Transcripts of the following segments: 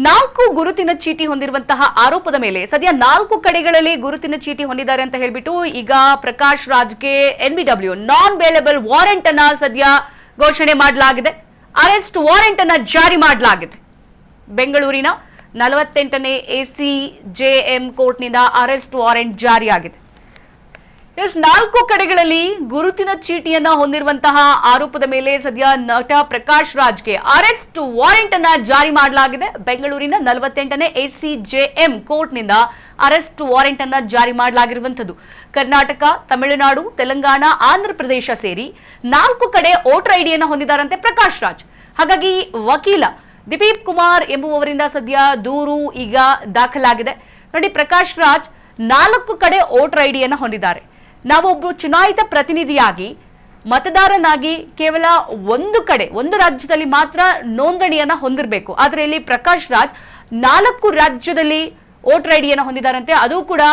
ನಾಲ್ಕು ಗುರುತಿನ ಚೀಟಿ ಹೊಂದಿರುವಂತಹ ಆರೋಪದ ಮೇಲೆ ಸದ್ಯ 4 ಕಡೆಗಳಲ್ಲಿ ಗುರುತಿನ ಚೀಟಿ ಹೊಂದಿದ್ದಾರೆ ಅಂತ ಹೇಳ್ಬಿಟ್ಟು ಈಗ ಪ್ರಕಾಶ್ ರಾಜ್ಗೆ NBW ನಾನ್ ಬೇಲೆಬಲ್ ವಾರೆಂಟ್ ಅನ್ನ ಸದ್ಯ ಘೋಷಣೆ ಮಾಡಲಾಗಿದೆ. ಅರೆಸ್ಟ್ ವಾರೆಂಟ್ ಅನ್ನ ಜಾರಿ ಮಾಡಲಾಗಿದೆ. ಬೆಂಗಳೂರಿನ 48ನೇ ACJM ಕೋರ್ಟ್ನಿಂದ ಅರೆಸ್ಟ್ ವಾರೆಂಟ್ ಜಾರಿಯಾಗಿದೆ. 4 ಕಡೆಗಳಲ್ಲಿ ಗುರುತಿನ ಚೀಟಿಯನ್ನ ಹೊಂದಿರುವಂತಹ ಆರೋಪದ ಮೇಲೆ ಸದ್ಯ ನಟ ಪ್ರಕಾಶ್ ರಾಜ್ಗೆ ಅರೆಸ್ಟ್ ವಾರೆಂಟ್ ಅನ್ನ ಜಾರಿ ಮಾಡಲಾಗಿದೆ. ಬೆಂಗಳೂರಿನ 48ನೇ ACJM ಕೋರ್ಟ್ನಿಂದ ಅರೆಸ್ಟ್ ವಾರೆಂಟ್ ಅನ್ನ ಜಾರಿ ಮಾಡಲಾಗಿರುವಂತದ್ದು. ಕರ್ನಾಟಕ, ತಮಿಳುನಾಡು, ತೆಲಂಗಾಣ, ಆಂಧ್ರ ಪ್ರದೇಶ ಸೇರಿ 4 ಕಡೆ ವೋಟರ್ ಐಡಿಯನ್ನ ಹೊಂದಿದ್ದಾರಂತೆ ಪ್ರಕಾಶ್ ರಾಜ್. ಹಾಗಾಗಿ ವಕೀಲ ದಿಲೀಪ್ ಕುಮಾರ್ ಎಂಬುವವರಿಂದ ಸದ್ಯ ದೂರು ಈಗ ದಾಖಲಾಗಿದೆ. ನೋಡಿ, ಪ್ರಕಾಶ್ ರಾಜ್ 4 ಕಡೆ ವೋಟರ್ ಐಡಿಯನ್ನ ಹೊಂದಿದ್ದಾರೆ. ನಾವೊಬ್ಬರು ಚುನಾಯಿತ ಪ್ರತಿನಿಧಿಯಾಗಿ ಮತದಾರನಾಗಿ ಕೇವಲ ಒಂದು ರಾಜ್ಯದಲ್ಲಿ ಮಾತ್ರ ನೋಂದಣಿಯನ್ನ ಹೊಂದಿರಬೇಕು. ಆದ್ರೆ ಇಲ್ಲಿ ಪ್ರಕಾಶ್ ರಾಜ್ 4 ರಾಜ್ಯದಲ್ಲಿ ವೋಟರ್ ಐಡಿಯನ್ನ ಹೊಂದಿದ್ದಾರಂತೆ. ಅದು ಕೂಡ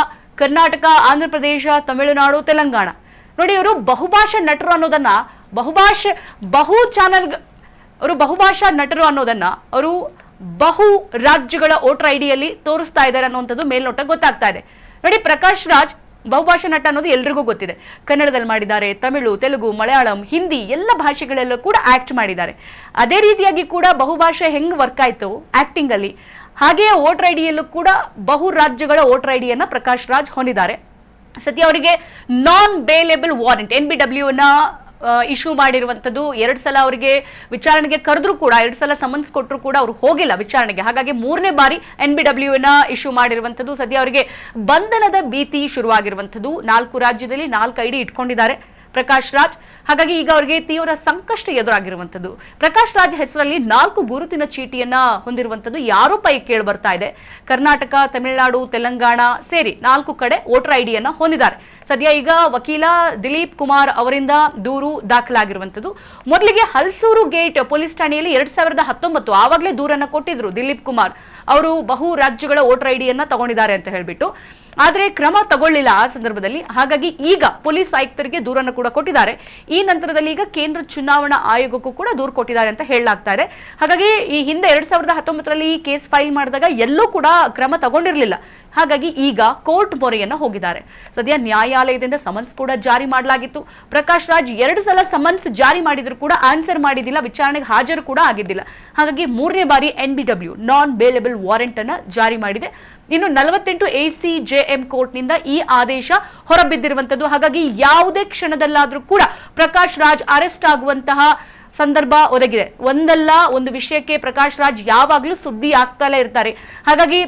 ಕರ್ನಾಟಕ, ಆಂಧ್ರ ಪ್ರದೇಶ, ತಮಿಳುನಾಡು, ತೆಲಂಗಾಣ. ನೋಡಿ, ಇವರು ಬಹುಭಾಷಾ ನಟರು ಅನ್ನೋದನ್ನ ಬಹುಭಾಷಾ ನಟರು ಅನ್ನೋದನ್ನ ಅವರು ಬಹು ರಾಜ್ಯಗಳ ವೋಟರ್ ಐಡಿಯಲ್ಲಿ ತೋರಿಸ್ತಾ ಇದ್ದಾರೆ ಅನ್ನುವಂಥದ್ದು ಮೇಲ್ನೋಟ ಗೊತ್ತಾಗ್ತಾ ಇದೆ. ನೋಡಿ, ಪ್ರಕಾಶ್ ರಾಜ್ ಬಹುಭಾಷಾ ನಟ ಅನ್ನೋದು ಎಲ್ರಿಗೂ ಗೊತ್ತಿದೆ. ಕನ್ನಡದಲ್ಲಿ ಮಾಡಿದ್ದಾರೆ, ತಮಿಳು, ತೆಲುಗು, ಮಲಯಾಳಂ, ಹಿಂದಿ ಎಲ್ಲ ಭಾಷೆಗಳಲ್ಲೂ ಕೂಡ ಆಕ್ಟ್ ಮಾಡಿದ್ದಾರೆ. ಅದೇ ರೀತಿಯಾಗಿ ಕೂಡ ಬಹುಭಾಷೆ ಹೆಂಗ್ ವರ್ಕ್ ಆಯ್ತು ಆಕ್ಟಿಂಗ್ ಅಲ್ಲಿ, ಹಾಗೆಯೇ ವೋಟರ್ ಐಡಿಯಲ್ಲೂ ಕೂಡ ಬಹು ರಾಜ್ಯಗಳ ವೋಟರ್ ಐಡಿಯನ್ನ ಪ್ರಕಾಶ್ ರಾಜ್ ಹೊಂದಿದ್ದಾರೆ. ಸದ್ಯ ಅವರಿಗೆ ನಾನ್ ಬೇಲೆಬಲ್ ವಾರೆಂಟ್ NBW ನ ಇಶ್ಯೂ ಮಾಡಿರುವಂತದ್ದು. 2 ಸಲ ಅವರಿಗೆ ವಿಚಾರಣೆಗೆ ಕರೆದ್ರು ಕೂಡ, 2 ಸಲ ಸಮನ್ಸ್ ಕೊಟ್ಟರು ಕೂಡ ಅವರು ಹೋಗಿಲ್ಲ ವಿಚಾರಣೆಗೆ. ಹಾಗಾಗಿ 3ನೇ ಬಾರಿ NBW ನ ಇಶ್ಯೂ ಮಾಡಿರುವಂತದ್ದು. ಸದ್ಯ ಅವರಿಗೆ ಬಂಧನದ ಭೀತಿ ಶುರುವಾಗಿರುವಂತದ್ದು. 4 ರಾಜ್ಯದಲ್ಲಿ 4 ಐಡಿ ಇಟ್ಕೊಂಡಿದ್ದಾರೆ ಪ್ರಕಾಶ್ ರಾಜ್. ಹಾಗಾಗಿ ಈಗ ಅವರಿಗೆ ತೀವ್ರ ಸಂಕಷ್ಟ ಎದುರಾಗಿರುವಂತದ್ದು. ಪ್ರಕಾಶ್ ರಾಜ್ ಹೆಸರಲ್ಲಿ 4 ಗುರುತಿನ ಚೀಟಿಯನ್ನ ಹೊಂದಿರುವಂತದ್ದು ಯಾರೋ ಪೈ ಕೇಳಿ ಬರ್ತಾ ಇದೆ. ಕರ್ನಾಟಕ, ತಮಿಳುನಾಡು, ತೆಲಂಗಾಣ ಸೇರಿ 4 ಕಡೆ ವೋಟರ್ ಐಡಿಯನ್ನ ಹೊಂದಿದ್ದಾರೆ. ಸದ್ಯ ಈಗ ವಕೀಲ ದಿಲೀಪ್ ಕುಮಾರ್ ಅವರಿಂದ ದೂರು ದಾಖಲಾಗಿರುವಂತದ್ದು. ಮೊದಲಿಗೆ ಹಲಸೂರು ಗೇಟ್ ಪೊಲೀಸ್ ಠಾಣೆಯಲ್ಲಿ 2019 ಆವಾಗಲೇ ದೂರನ್ನ ಕೊಟ್ಟಿದ್ರು ದಿಲೀಪ್ ಕುಮಾರ್. ಅವರು ಬಹು ರಾಜ್ಯಗಳ ವೋಟರ್ ಐಡಿಯನ್ನ ತಗೊಂಡಿದ್ದಾರೆ ಅಂತ ಹೇಳ್ಬಿಟ್ಟು. ಆದ್ರೆ ಕ್ರಮ ತಗೊಳ್ಳಿಲ್ಲ ಆ ಸಂದರ್ಭದಲ್ಲಿ. ಹಾಗಾಗಿ ಈಗ ಪೊಲೀಸ್ ಆಯುಕ್ತರಿಗೆ ದೂರನ್ನು ಕೂಡ ಕೊಟ್ಟಿದ್ದಾರೆ. ಈ ನಂತರದಲ್ಲಿ ಈಗ ಕೇಂದ್ರ ಚುನಾವಣಾ ಆಯೋಗಕ್ಕೂ ಕೂಡ ದೂರು ಕೊಟ್ಟಿದ್ದಾರೆ ಅಂತ ಹೇಳಲಾಗ್ತಾ ಇದೆ. ಹಾಗಾಗಿ ಈ ಹಿಂದೆ 2019ರಲ್ಲಿ ಕೇಸ್ ಫೈಲ್ ಮಾಡಿದಾಗ ಎಲ್ಲೂ ಕೂಡ ಕ್ರಮ ತಗೊಂಡಿರಲಿಲ್ಲ. ಹಾಗಾಗಿ ಈಗ ಕೋರ್ಟ್ ಮೊರೆಯನ್ನ ಹೋಗಿದ್ದಾರೆ. ಸದ್ಯ ನ್ಯಾಯಾಲಯದಿಂದ ಸಮನ್ಸ್ ಕೂಡ ಜಾರಿ ಮಾಡಲಾಗಿತ್ತು. ಪ್ರಕಾಶ್ ರಾಜ್ 2 ಸಲ ಸಮನ್ಸ್ ಜಾರಿ ಮಾಡಿದ್ರು ಕೂಡ ಆನ್ಸರ್ ಮಾಡಿದ್ದಿಲ್ಲ, ವಿಚಾರಣೆಗೆ ಹಾಜರು ಕೂಡ ಆಗಿದ್ದಿಲ್ಲ. ಹಾಗಾಗಿ 3ನೇ ಬಾರಿ NBW ನಾನ್ ಬೇಲೆಬಲ್ ವಾರೆಂಟ್ ಅನ್ನ ಜಾರಿ ಮಾಡಿದೆ. ಇನ್ನು 48 ACJM ಕೋರ್ಟ್ನಿಂದ ಈ ಆದೇಶ ಹೊರಬಿದ್ದಿರುವಂತದ್ದು. ಹಾಗಾಗಿ ಯಾವುದೇ ಕ್ಷಣದಲ್ಲಾದ್ರೂ ಕೂಡ ಪ್ರಕಾಶ್ ರಾಜ್ ಅರೆಸ್ಟ್ ಆಗುವಂತಹ ಸಂದರ್ಭ ಒದಗಿದೆ. ಒಂದಲ್ಲ ಒಂದು ವಿಷಯಕ್ಕೆ ಪ್ರಕಾಶ್ ರಾಜ್ ಯಾವಾಗ್ಲೂ ಸುದ್ದಿ ಆಗ್ತಾನೆ ಇರ್ತಾರೆ. ಹಾಗಾಗಿ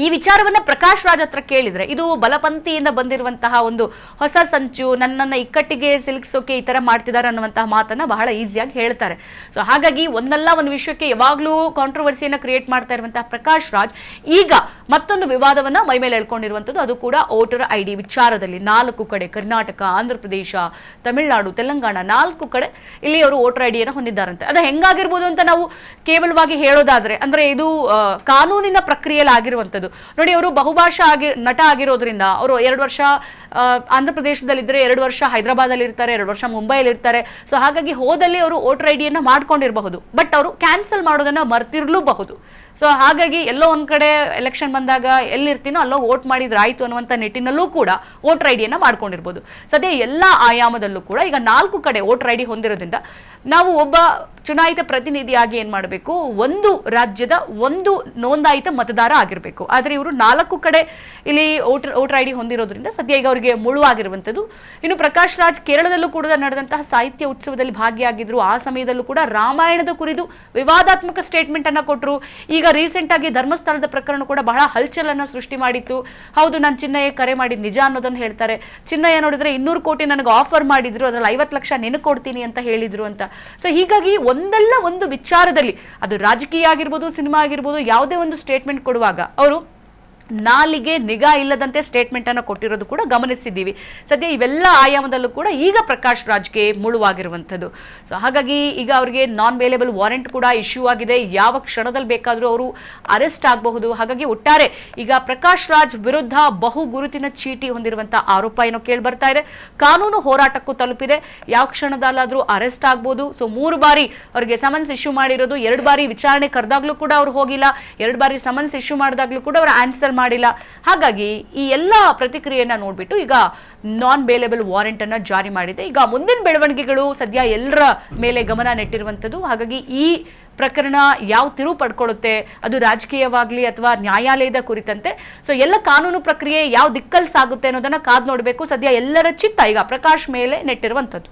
ಈ ವಿಚಾರವನ್ನ ಪ್ರಕಾಶ್ ರಾಜ್ ಹತ್ರ ಕೇಳಿದ್ರೆ ಇದು ಬಲಪಂಥಿಯಿಂದ ಬಂದಿರುವಂತಹ ಒಂದು ಹೊಸ ಸಂಚು, ನನ್ನನ್ನ ಇಕ್ಕಟ್ಟಿಗೆ ಸಿಲುಕಿಸೋಕೆ ಈ ತರ ಮಾಡ್ತಿದ್ದಾರೆ ಅನ್ನುವಂತಹ ಮಾತನ್ನ ಬಹಳ ಈಸಿಯಾಗಿ ಹೇಳ್ತಾರೆ. ಸೊ ಹಾಗಾಗಿ ಒಂದಲ್ಲ ಒಂದು ವಿಷಯಕ್ಕೆ ಯಾವಾಗ್ಲೂ ಕಾಂಟ್ರವರ್ಸಿಯನ್ನ ಕ್ರಿಯೇಟ್ ಮಾಡ್ತಾ ಇರುವಂತಹ ಪ್ರಕಾಶ್ ರಾಜ್ ಈಗ ಮತ್ತೊಂದು ವಿವಾದವನ್ನ ಮೈ ಮೇಲೆ ಎಳ್ಕೊಂಡಿರುವಂತದ್ದು. ಅದು ಕೂಡ ವೋಟರ್ ಐಡಿ ವಿಚಾರದಲ್ಲಿ 4 ಕಡೆ ಕರ್ನಾಟಕ, ಆಂಧ್ರ ಪ್ರದೇಶ, ತಮಿಳುನಾಡು, ತೆಲಂಗಾಣ 4 ಕಡೆ ಇಲ್ಲಿ ಅವರು ವೋಟರ್ ಐಡಿಯನ್ನ ಹೊಂದಿದ್ದಾರಂತೆ. ಅದು ಹೆಂಗಾಗಿರ್ಬೋದು ಅಂತ ನಾವು ಕೇವಲವಾಗಿ ಹೇಳೋದಾದ್ರೆ, ಅಂದ್ರೆ ಇದು ಕಾನೂನಿನ ಪ್ರಕ್ರಿಯೆಯಲ್ಲಿ ಆಗಿರುವಂತದ್ದು. ನೋಡಿ, ಅವರು ಬಹುಭಾಷಾ ನಟ ಆಗಿರೋದ್ರಿಂದ ಅವರು 2 ವರ್ಷ ಆಂಧ್ರ ಪ್ರದೇಶದಲ್ಲಿದ್ದರೆ 2 ವರ್ಷ ಹೈದರಾಬಾದ್ ಅಲ್ಲಿ ಇರ್ತಾರೆ, 2 ವರ್ಷ ಮುಂಬೈಯಲ್ಲಿ ಇರ್ತಾರೆ. ಸೊ ಹಾಗಾಗಿ ಹೋದಲ್ಲಿ ಅವರು ವೋಟರ್ ಐಡಿಯನ್ನ ಮಾಡ್ಕೊಂಡಿರಬಹುದು, ಬಟ್ ಅವರು ಕ್ಯಾನ್ಸಲ್ ಮಾಡೋದನ್ನ ಮರ್ತಿರ್ಲೂಬಹುದು. ಸೊ ಹಾಗಾಗಿ ಎಲ್ಲೋ ಒಂದ್ ಕಡೆ ಎಲೆಕ್ಷನ್ ಬಂದಾಗ ಎಲ್ಲಿರ್ತೀನೋ ಅಲ್ಲೋ ವೋಟ್ ಮಾಡಿದ್ರೆ ಆಯ್ತು ಅನ್ನುವಂಥ ನಿಟ್ಟಿನಲ್ಲೂ ಕೂಡ ವೋಟರ್ ಐಡಿಯನ್ನ ಮಾಡ್ಕೊಂಡಿರ್ಬೋದು. ಸದ್ಯ ಎಲ್ಲ ಆಯಾಮದಲ್ಲೂ ಕೂಡ ಈಗ 4 ಕಡೆ ವೋಟರ್ ಐಡಿ ಹೊಂದಿರೋದ್ರಿಂದ ನಾವು ಒಬ್ಬ ಚುನಾಯಿತ ಪ್ರತಿನಿಧಿಯಾಗಿ ಏನ್ ಮಾಡಬೇಕು, ಒಂದು ರಾಜ್ಯದ ಒಂದು ನೋಂದಾಯಿತ ಮತದಾರ ಆಗಿರ್ಬೇಕು. ಆದ್ರೆ ಇವರು 4 ಕಡೆ ಇಲ್ಲಿ ವೋಟರ್ ಐಡಿ ಹೊಂದಿರೋದ್ರಿಂದ ಸದ್ಯ ಈಗ ಅವರಿಗೆ ಮುಳುವಾಗಿರುವಂತದ್ದು. ಇನ್ನು ಪ್ರಕಾಶ್ ರಾಜ್ ಕೇರಳದಲ್ಲೂ ಕೂಡ ನಡೆದಂತಹ ಸಾಹಿತ್ಯ ಉತ್ಸವದಲ್ಲಿ ಭಾಗಿಯಾಗಿದ್ರು. ಆ ಸಮಯದಲ್ಲೂ ಕೂಡ ರಾಮಾಯಣದ ಕುರಿತು ವಿವಾದಾತ್ಮಕ ಸ್ಟೇಟ್ಮೆಂಟ್ ಅನ್ನ ಕೊಟ್ಟರು. ಈಗ ರೀಸೆಂಟ್ ಆಗಿ ಧರ್ಮಸ್ಥಳದ ಪ್ರಕರಣ ಕೂಡ ಬಹಳ ಹಲ್ಚಲನ್ನ ಸೃಷ್ಟಿ ಮಾಡಿತ್ತು. ಹೌದು, ನಾನು ಚಿನ್ನಯ್ಯ ಕರೆ ಮಾಡಿದ್ ನಿಜ ಅನ್ನೋದನ್ನ ಹೇಳ್ತಾರೆ. ಚಿನ್ನಯ್ಯ ನೋಡಿದ್ರೆ 200 ಕೋಟಿ ನನಗೆ ಆಫರ್ ಮಾಡಿದ್ರು, ಅದ್ರಲ್ಲಿ 50 ಲಕ್ಷ ನಿನಗೆ ಕೊಡ್ತೀನಿ ಅಂತ ಹೇಳಿದ್ರು ಅಂತ. ಸೊ ಹೀಗಾಗಿ ಒಂದಲ್ಲ ಒಂದು ವಿಚಾರದಲ್ಲಿ ಅದು ರಾಜಕೀಯ ಆಗಿರ್ಬೋದು, ಸಿನಿಮಾ ಆಗಿರ್ಬೋದು, ಯಾವುದೇ ಒಂದು ಸ್ಟೇಟ್ಮೆಂಟ್ ಕೊಡುವಾಗ ಅವರು ನಾಲಿಗೆ ನಿಗಾ ಇಲ್ಲದಂತೆ ಸ್ಟೇಟ್ಮೆಂಟ್ ಅನ್ನು ಕೊಟ್ಟಿರೋದು ಕೂಡ ಗಮನಿಸಿದ್ದೀವಿ. ಸದ್ಯ ಇವೆಲ್ಲ ಆಯಾಮದಲ್ಲೂ ಕೂಡ ಈಗ ಪ್ರಕಾಶ್ ರಾಜ್ಗೆ ಮುಳುವಾಗಿರುವಂಥದ್ದು. ಸೊ ಹಾಗಾಗಿ ಈಗ ಅವರಿಗೆ ನಾನ್ ಬೇಲೇಬಲ್ ವಾರೆಂಟ್ ಕೂಡ ಇಶ್ಯೂ ಆಗಿದೆ. ಯಾವ ಕ್ಷಣದಲ್ಲಿ ಬೇಕಾದರೂ ಅವರು ಅರೆಸ್ಟ್ ಆಗಬಹುದು. ಹಾಗಾಗಿ ಒಟ್ಟಾರೆ ಈಗ ಪ್ರಕಾಶ್ ರಾಜ್ ವಿರುದ್ಧ ಬಹು ಗುರುತಿನ ಚೀಟಿ ಹೊಂದಿರುವಂತಹ ಆರೋಪ ಏನೋ ಕೇಳಿ ಬರ್ತಾ ಇದೆ. ಕಾನೂನು ಹೋರಾಟಕ್ಕೂ ತಲುಪಿದೆ. ಯಾವ ಕ್ಷಣದಲ್ಲಾದರೂ ಅರೆಸ್ಟ್ ಆಗ್ಬೋದು. ಸೊ 3 ಬಾರಿ ಅವರಿಗೆ ಸಮನ್ಸ್ ಇಶ್ಯೂ ಮಾಡಿರೋದು, 2 ಬಾರಿ ವಿಚಾರಣೆ ಕರೆದಾಗ್ಲೂ ಕೂಡ ಅವ್ರು ಹೋಗಿಲ್ಲ, 2 ಬಾರಿ ಸಮನ್ಸ್ ಇಶ್ಯೂ ಮಾಡಿದಾಗ್ಲೂ ಕೂಡ ಅವರು ಆನ್ಸರ್ ಮಾಡಿಲ್ಲ. ಹಾಗಾಗಿ ಈ ಎಲ್ಲ ಪ್ರತಿಕ್ರಿಯೆಯನ್ನ ನೋಡ್ಬಿಟ್ಟು ಈಗ ನಾನ್ ಬೇಲೇಬಲ್ ವಾರೆಂಟ್ ಅನ್ನ ಜಾರಿ ಮಾಡಿದೆ. ಈಗ ಮುಂದಿನ ಬೆಳವಣಿಗೆಗಳು ಸದ್ಯ ಎಲ್ಲರ ಮೇಲೆ ಗಮನ ನೆಟ್ಟಿರುವಂತದ್ದು. ಹಾಗಾಗಿ ಈ ಪ್ರಕರಣ ಯಾವ ತಿರುವು ಪಡ್ಕೊಳ್ಳುತ್ತೆ, ಅದು ರಾಜಕೀಯವಾಗ್ಲಿ ಅಥವಾ ನ್ಯಾಯಾಲಯದ ಕುರಿತಂತೆ, ಸೊ ಎಲ್ಲ ಕಾನೂನು ಪ್ರಕ್ರಿಯೆ ಯಾವ ದಿಕ್ಕಲ್ಲಿ ಸಾಗುತ್ತೆ ಅನ್ನೋದನ್ನ ಕಾದ್ ನೋಡಬೇಕು. ಸದ್ಯ ಎಲ್ಲರ ಚಿತ್ತ ಈಗ ಪ್ರಕಾಶ್ ಮೇಲೆ ನೆಟ್ಟಿರುವಂತದ್ದು.